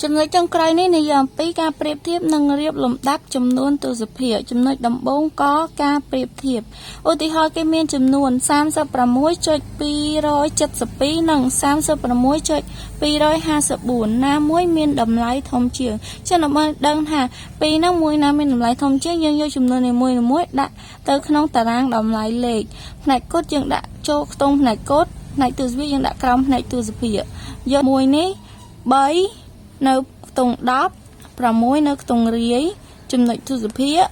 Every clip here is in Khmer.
ចំណុចចុងក្រោយនេះនិយាយអំពីការប្រៀបធៀបនិងរៀបលំដាប់ចំនួនទស្សភាគចំណុចដំបូងក៏ការប្រៀបធៀបឧទាហរណ៍គេមានចំនួន 36.272 និង 36.254 ណាមួយមានតម្លៃធំជាងចឹងដើម្បីដឹងថាពីរហ្នឹងមួយណាមានតម្លៃធំជាងយើងយកចំនួននីមួយៗដាក់ទៅក្នុងតារាងតម្លៃលេខផ្នែកគត់យើងដាក់ចូលខ្ទង់ផ្នែកគត់ផ្នែកទស្សភាគយើងដាក់ក្រោមផ្នែកទស្សភាគយកមួយនេះ3នៅខ្ទង់10 6នៅខ្ទង់រាយចំណុចទស្សភាគ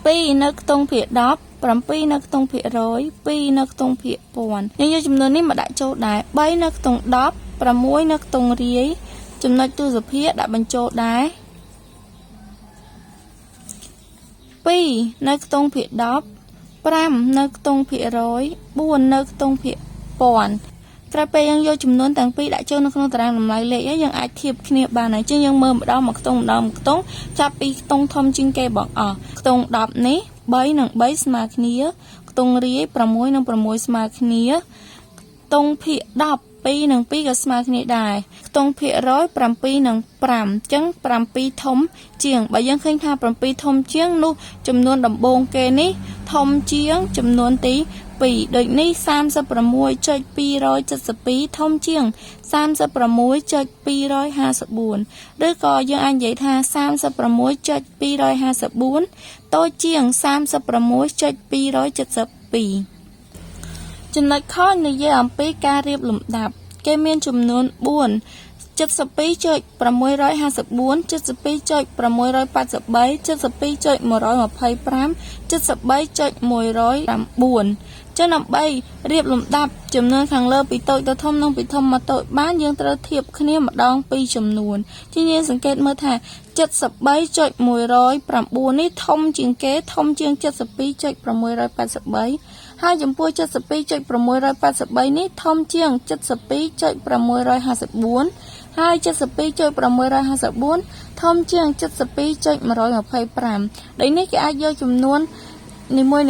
2នៅខ្ទង់ភាគ10 7នៅខ្ទង់ភាគរយ2នៅខ្ទង់ភាគពាន់យើងយកចំនួននេះមកដាក់ចូលដែរ3នៅខ្ទង់10 6នៅខ្ទង់រាយចំណុចទស្សភាគដាក់បញ្ចូលដែរ2នៅខ្ទង់ភាគ10 5នៅខ្ទង់ភាគរយ4នៅខ្ទង់ភាគពាន់ក្រោយពេលយើងយកចំនួនទាំងពីរដាក់ចូលនៅក្នុងតារាងតម្លៃលេខហើយយើងអាចធៀបគ្នាបានហើយចឹងយើងមើលម្ដងមកខ្ទង់ចាប់ពីខ្ទង់ធំជាងគេបងអស់ខ្ទង់10នេះ3និង3ស្មើគ្នាខ្ទង់រាយ6និង6ស្មើគ្នាខ្ទង់ភាគ10 2និង2ក៏ស្មើគ្នាដែរខ្ទង់ភាគរយ7និង5អញ្ចឹង7ធំជាងបើយើងឃើញថា7ធំជាងនោះចំនួនដំបូងគេនេះធំជាងចំនួនទី2ដូចនេះ 36.272 ធំជាង 36.254 ឬក៏យើងអាចនិយាយថា 36.254 តូចជាង 36.272 ចំណុចខនិយាយអំពីការរៀបលំដាប់គេមានចំនួន4 72.654 72.683 72.125 73.109 ចឹងដើម្បីរៀបលំដាប់ចំនួនខាងលើពីតូចទៅធំនិងពីធំមកតូចបានយើងត្រូវធៀបគ្នាម្ដងពីរចំនួនជាយើងសង្កេតមើលថា 73.109 នេះធំជាងគេធំជាង 72.683 ហើយចំពោះ 72.683 នេះធំជាង 72.654 ហើយ 72.654 ធំជាង 72.125 ដូចនេះគេអាចយកចំនួននីមួយ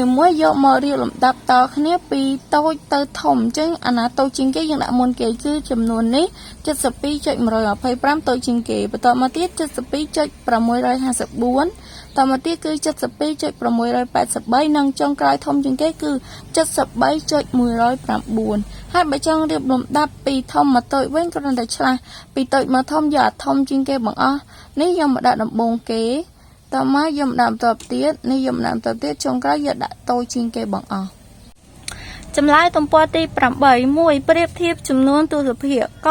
យកមករៀបលំដាប់តគ្នាពីតូចទៅធំអញ្ចឹងអាណាតូចជាងគេយើងដាក់មុនគេគឺចំនួននេះ 72.125 តូចជាងគេបន្តមកទៀត 72.654 តមកទៀតគឺ 72.683 និងចុងក្រោយធំជាងគេគឺ 73.109 ហើយបើចង់រៀបលំដាប់ពីធំមកតូចវិញគ្រាន់តែឆ្លាស់ពីតូចមកធំយកអាធំជាងគេបងអស់នេះយកមកដាក់ដំបូងគេតមកយកមកដាក់បន្តទៀតនេះយកមកដាក់បន្តទៀតចុងក្រោយយកដាក់តូចជាងគេបងអស់ចម្លើយទំព័រទី8 1ប្រៀបធៀបចំនួនទស្សភាគក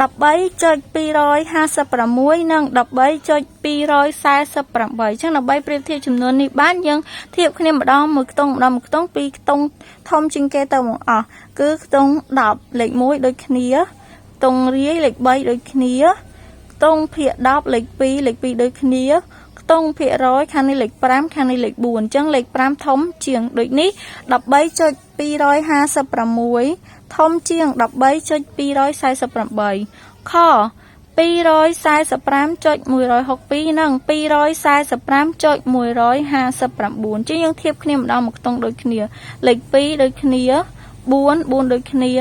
13.256 និង 13.248 ចឹងដើម្បីប្រៀបធៀបចំនួននេះបានយើងធៀបគ្នាម្ដងមួយខ្ទង់ពីខ្ទង់ធំជាងគេទៅបងអស់គឺខ្ទង់10លេខ1ដូចគ្នាខ្ទង់រាយលេខ3ដូចគ្នាខ្ទង់ភាគ10លេខ2ដូចគ្នាខ្ទង់ភាគរយខាងនេះលេខ5ខាងនេះលេខ4អញ្ចឹងលេខ5ធំជាងដូចនេះ 13.256 ធំជាង 13.248 ខ 245.162 និង 245.159 ចឹងយើងធៀបគ្នាម្ដងមកខ្ទង់ដូចគ្នាលេខ2ដូចគ្នា4ដូចគ្នា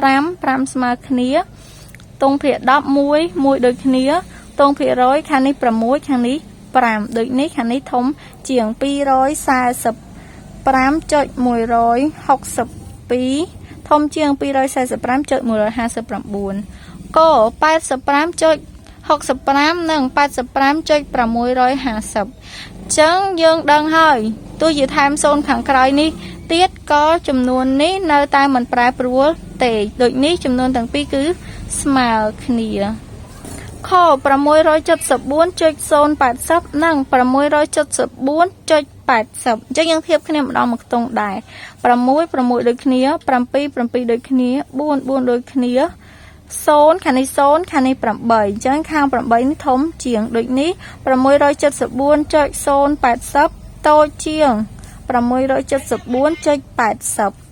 5ស្មើគ្នាខ្ទង់ភាគ10 1ដូចគ្នាខ្ទង់ភាគរយខាងនេះ6ខាងនេះ5ដូចនេះខាងនេះធំជាង 245.162 ធំជាង 245.159 ក 85.65 និង 85.650 ចឹងយើងដឹងហើយទោះជាថែម0ខាងក្រោយនេះទៀតក៏ចំនួននេះនៅតែមិនប្រែប្រួលទេដូចនេះចំនួនទាំងពីរគឺស្មើគ្នាខ 674.080 និង 674.80 អញ្ចឹងយើងធៀបគ្នាម្ដងមកខ្ទង់ដែរ6ដូចគ្នា7ដូចគ្នា4ដូចគ្នា0ខាងនេះ0ខាងនេះ8អញ្ចឹងខាង8នេះធំជាងដូចនេះ 674.080 តូចជាង 674.80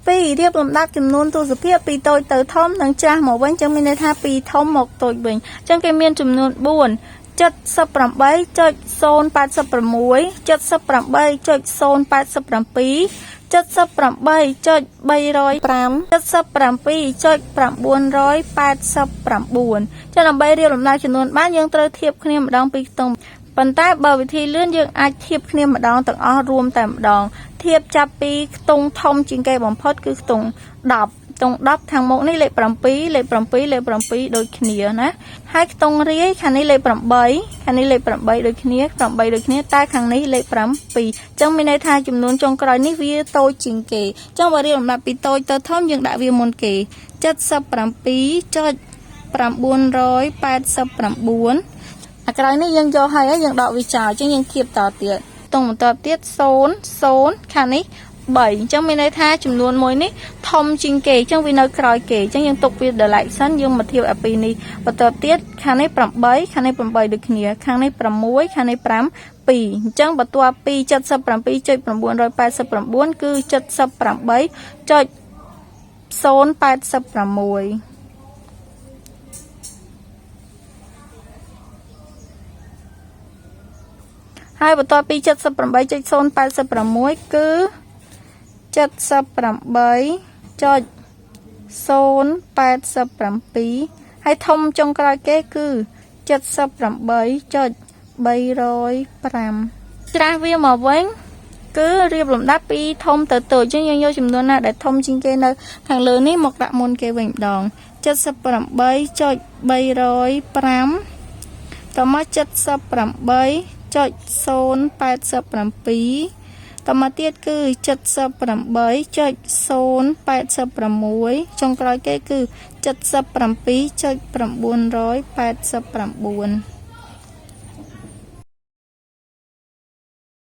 2រៀបលំដាប់ចំនួនទស្សភាគពីតូចទៅធំនិងចាស់មកវិញចឹងមានន័យថាពីធំមកតូចវិញចឹងគេមានចំនួន4 78.086 78.087 cho nên bây giờ làm lại cho nên bán dương tới thiệp khi mà đong pi tông phần tay bờ vị thi lươn dương ai thiệp khi mà đong tận o rùm tại mà đong thiệp chạp pi tông thông trên cây bóng phốt cứ tông đọc thằng một này lệ bầm pí đôi kia nè hai tông ria khăn này lệ bầm bấy đôi kia tai khăn này lệ bầm pí trong bên này thay chùm nón trong cõi ní vi tôi chỉnh kề trong bài làm là pi tôi tơ thom dương đại vi môn kề chất sập bầm pí cho bầm buồn rồi ba sập bầm buồn cái này dương cho hay dương đọ vi chào chứ dương thiệp tỏ tiệt tông tỏ tiết xốn khăn này 7 chẳng mình đây tha chùm luôn môi ní thông trình kể trong vì nơi còi kể chẳng những tục việc để lại sẵn dương mà thiêu ở này và tờ tiết khả này bẩm bấy được nhớ khả này bẩm muối khả này bẩm pì chẳng bật tua pi chất sập bẩm pi chơi bẩm buồn rồi ba sập bẩm buồn cứ chất sập bẩm bấy chơi xôn ba sập bẩm muối hai bật tua pi chất sập bẩm bấy chơi xôn ba sập bẩm muối cứ chất sập bẩm bấy cho xôn ba sập bẩm pí hay thông trong cái kế cứ chất sập bẩm bấy cho bay rồi bẩm tra viên mà vén cứ riêng làm đáp pi thông từ từ chứ nhân vô chùm luôn là để thông trên kia nơi hàng lớn ní một đạo môn kia vịnh đòn chất sập bẩm bấy cho bay rồi bẩm tao mất chất sập bẩm bấy cho xôn ba sập bẩm pí tao mà tiết cứ chất sập bẩm bấy cho xôn ba sập bẩm muối trong cái kế cứ chất sập bẩm pí cho bẩm buồn rồi ba sập bẩm buồn